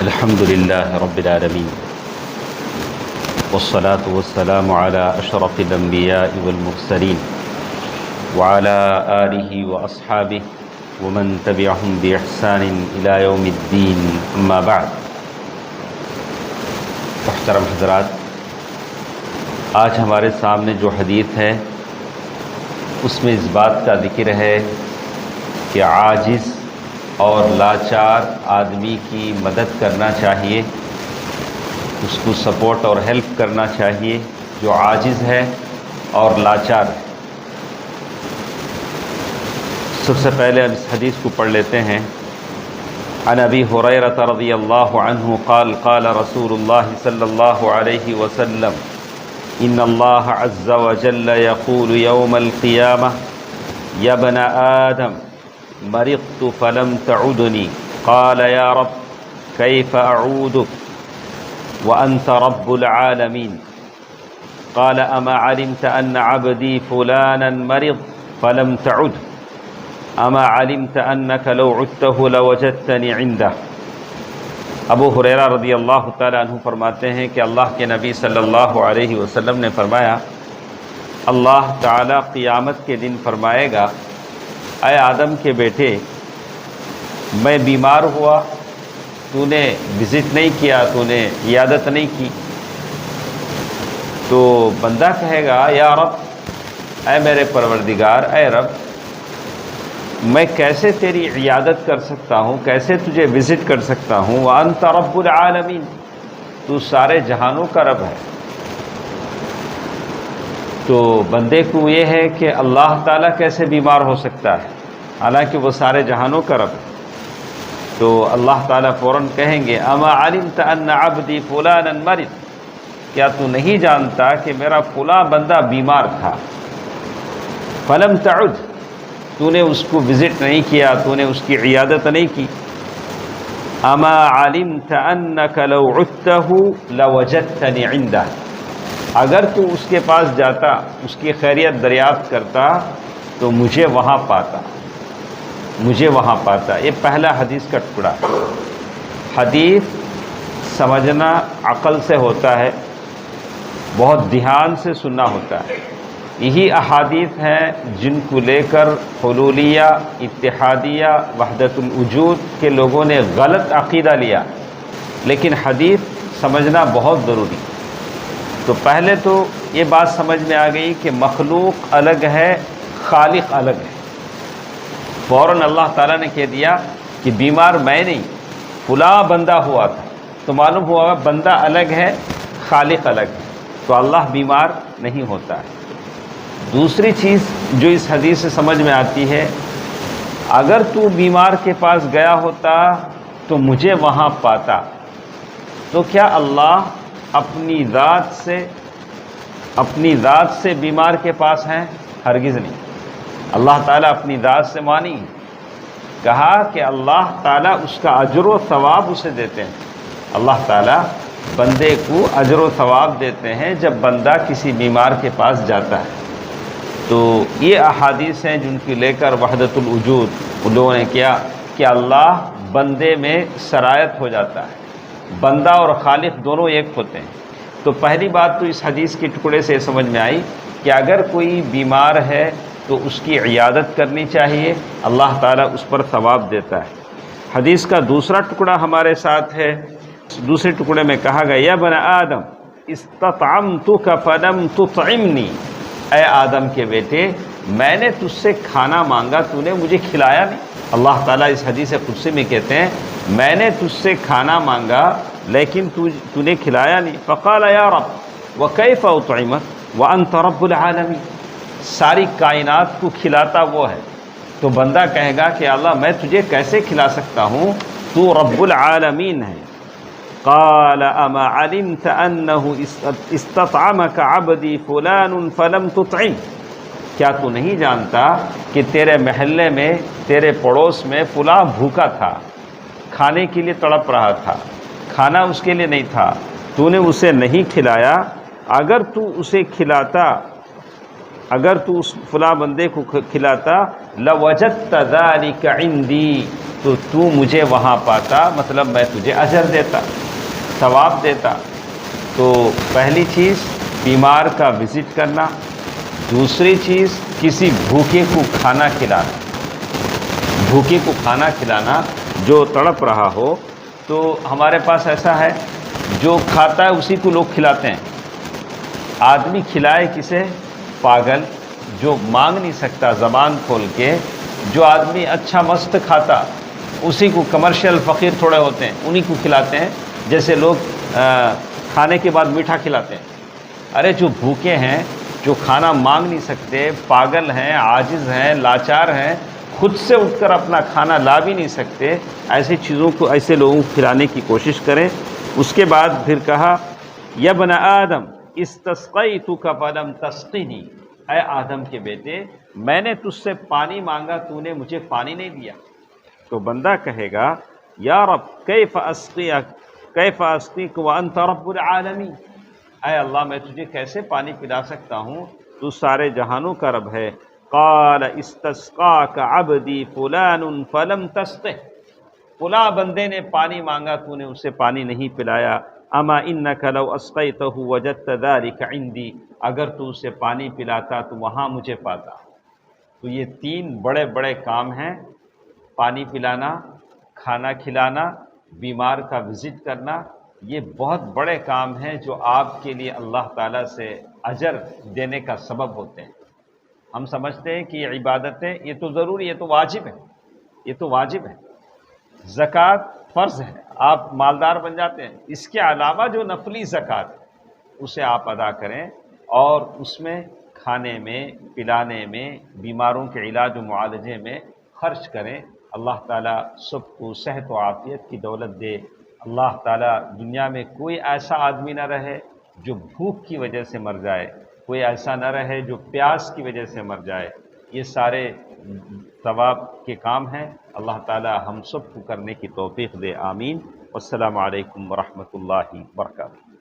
الحمد لله رب العالمين والصلاة والسلام على أشرف الأنبياء والمرسلين وعلى آله وأصحابه ومن تبعهم بإحسان إلى يوم الدين أما بعد. محترم حضرات، آج ہمارے سامنے جو حدیث ہے اس میں اس بات کا ذکر ہے کہ عاجز اور لاچار آدمی کی مدد کرنا چاہیے، اس کو سپورٹ اور ہیلپ کرنا چاہیے جو عاجز ہے اور لاچار ہے. سب سے پہلے اب اس حدیث کو پڑھ لیتے ہیں. عن ابی ہریرہ رضی اللہ عنہ قال قال رسول اللہ صلی اللہ علیہ وسلم ان اللہ عز وجل یقول یوم القیامہ یا ابن آدم مرضت فلم تعدنی قال یا رب کیف اعودک وانت رب العالمین قال اما علمت ان عبدی فلانا مرض فلم تعد اما علمت انک لو عدته لوجدتنی عنده. ابو ہریرہ رضی اللہ تعالی عنہ فرماتے ہیں کہ اللہ کے نبی صلی اللہ علیہ وسلم نے فرمایا، اللہ تعالی قیامت کے دن فرمائے گا، اے آدم کے بیٹے، میں بیمار ہوا، تو نے وزٹ نہیں کیا، تو نے عیادت نہیں کی. تو بندہ کہے گا، یا رب، اے میرے پروردگار، اے رب، میں کیسے تیری عیادت کر سکتا ہوں، کیسے تجھے وزٹ کر سکتا ہوں، وانت رب العالمین، تو سارے جہانوں کا رب ہے. تو بندے کو یہ ہے کہ اللہ تعالیٰ کیسے بیمار ہو سکتا ہے حالانکہ وہ سارے جہانوں کا رب ہے. تو اللہ تعالیٰ فوراً کہیں گے، اما علمت ان عبدی فلانا مرض، کیا تو نہیں جانتا کہ میرا فلاں بندہ بیمار تھا، فلم تعد، تو نے اس کو وزٹ نہیں کیا، تو نے اس کی عیادت نہیں کی. اما علمت انک لو عدته لوجدتنی عنده، اگر تو اس کے پاس جاتا، اس کی خیریت دریافت کرتا تو مجھے وہاں پاتا، مجھے وہاں پاتا. یہ پہلا حدیث کا ٹکڑا. حدیث سمجھنا عقل سے ہوتا ہے، بہت دھیان سے سننا ہوتا ہے. یہی احادیث ہیں جن کو لے کر حلولیہ، اتحادیہ، وحدت الوجود کے لوگوں نے غلط عقیدہ لیا. لیکن حدیث سمجھنا بہت ضروری. تو پہلے تو یہ بات سمجھ میں آ گئی کہ مخلوق الگ ہے، خالق الگ ہے. فوراً اللہ تعالیٰ نے کہہ دیا کہ بیمار میں نہیں، فلاں بندہ ہوا تھا. تو معلوم ہوا بندہ الگ ہے، خالق الگ ہے. تو اللہ بیمار نہیں ہوتا ہے. دوسری چیز جو اس حدیث سے سمجھ میں آتی ہے، اگر تو بیمار کے پاس گیا ہوتا تو مجھے وہاں پاتا. تو کیا اللہ اپنی ذات سے بیمار کے پاس ہیں؟ ہرگز نہیں. اللہ تعالیٰ اپنی ذات سے مانی. کہا کہ اللہ تعالیٰ اس کا اجر و ثواب اسے دیتے ہیں. اللہ تعالیٰ بندے کو اجر و ثواب دیتے ہیں جب بندہ کسی بیمار کے پاس جاتا ہے. تو یہ احادیث ہیں جن کی لے کر وحدت الوجود ان لوگوں نے کیا کہ اللہ بندے میں سرایت ہو جاتا ہے، بندہ اور خالق دونوں ایک ہوتے ہیں. تو پہلی بات تو اس حدیث کے ٹکڑے سے سمجھ میں آئی کہ اگر کوئی بیمار ہے تو اس کی عیادت کرنی چاہیے، اللہ تعالیٰ اس پر ثواب دیتا ہے. حدیث کا دوسرا ٹکڑا ہمارے ساتھ ہے. دوسرے ٹکڑے میں کہا گیا، یا ابن آدم استطعمتک فلم تطعمنی، اے آدم کے بیٹے، میں نے تجھ سے کھانا مانگا، تو نے مجھے کھلایا نہیں. اللہ تعالیٰ اس حدیث قدسی میں کہتے ہیں، میں نے تجھ سے کھانا مانگا لیکن تو نے کھلایا نہیں. فقال یا رب وکیف اطعمک وانت رب العالمین، ساری کائنات کو کھلاتا وہ ہے. تو بندہ کہے گا کہ اللہ میں تجھے کیسے کھلا سکتا ہوں، تو رب العالمین ہے. قال اما علمت انه استطعمك عبدی فلان فلم تطعم، کیا تو نہیں جانتا کہ تیرے محلے میں، تیرے پڑوس میں فلاں بھوکا تھا، کھانے کے لیے تڑپ رہا تھا، کھانا اس کے لیے نہیں تھا، تو نے اسے نہیں کھلایا. اگر تو اسے کھلاتا، اگر تو اس فلاں بندے کو کھلاتا، لوجدت ذلك عندی، تو تو مجھے وہاں پاتا، مطلب میں تجھے اجر دیتا، ثواب دیتا۔ تو پہلی چیز بیمار کا وزٹ کرنا، دوسری چیز کسی بھوکے کو کھانا کھلانا، بھوکے کو کھانا کھلانا جو تڑپ رہا ہو۔ تو ہمارے پاس ایسا ہے جو کھاتا ہے اسی کو لوگ کھلاتے ہیں۔ آدمی کھلائے کسے؟ پاگل جو مانگ نہیں سکتا زبان کھول کے، جو آدمی اچھا مست کھاتا اسی کو، کمرشل فقیر تھوڑے ہوتے ہیں انہی کو کھلاتے ہیں، جیسے لوگ کھانے کے بعد میٹھا کھلاتے ہیں۔ ارے جو بھوکے ہیں، جو کھانا مانگ نہیں سکتے، پاگل ہیں، عاجز ہیں، لاچار ہیں، خود سے اٹھ کر اپنا کھانا لا بھی نہیں سکتے، ایسی چیزوں کو، ایسے لوگوں کو کھلانے کی کوشش کریں۔ اس کے بعد پھر کہا یا ابن آدم استسقیتک فلم تسقنی، اے آدم کے بیٹے میں نے تجھ سے پانی مانگا تو نے مجھے پانی نہیں دیا۔ تو بندہ کہے گا یا رب کیف اسقیک وانت رب العالمین، اے اللہ میں تجھے کیسے پانی پلا سکتا ہوں، تو سارے جہانوں کا رب ہے۔ قال استسقاک عبدی فلان فلم تسقه، فلاں بندے نے پانی مانگا تو نے اسے پانی نہیں پلایا۔ اما انک لو اسقیتہ وجدت ذلک عندی، اگر تو اسے پانی پلاتا تو وہاں مجھے پاتا۔ تو یہ تین بڑے بڑے کام ہیں، پانی پلانا، کھانا کھلانا، بیمار کا وزٹ کرنا۔ یہ بہت بڑے کام ہیں جو آپ کے لیے اللہ تعالیٰ سے اجر دینے کا سبب ہوتے ہیں۔ ہم سمجھتے ہیں کہ یہ عبادتیں یہ تو ضروری، یہ تو واجب ہے، یہ تو واجب ہے۔ زکوٰۃ فرض ہے، آپ مالدار بن جاتے ہیں۔ اس کے علاوہ جو نفلی زکوٰۃ اسے آپ ادا کریں، اور اس میں کھانے میں، پلانے میں، بیماروں کے علاج و معالجے میں خرچ کریں۔ اللہ تعالیٰ سب کو صحت و عافیت کی دولت دے۔ اللہ تعالیٰ دنیا میں کوئی ایسا آدمی نہ رہے جو بھوک کی وجہ سے مر جائے، کوئی ایسا نہ رہے جو پیاس کی وجہ سے مر جائے۔ یہ سارے ثواب کے کام ہیں، اللہ تعالیٰ ہم سب کو کرنے کی توفیق دے، آمین۔ والسلام علیکم ورحمۃ اللہ وبرکاتہ۔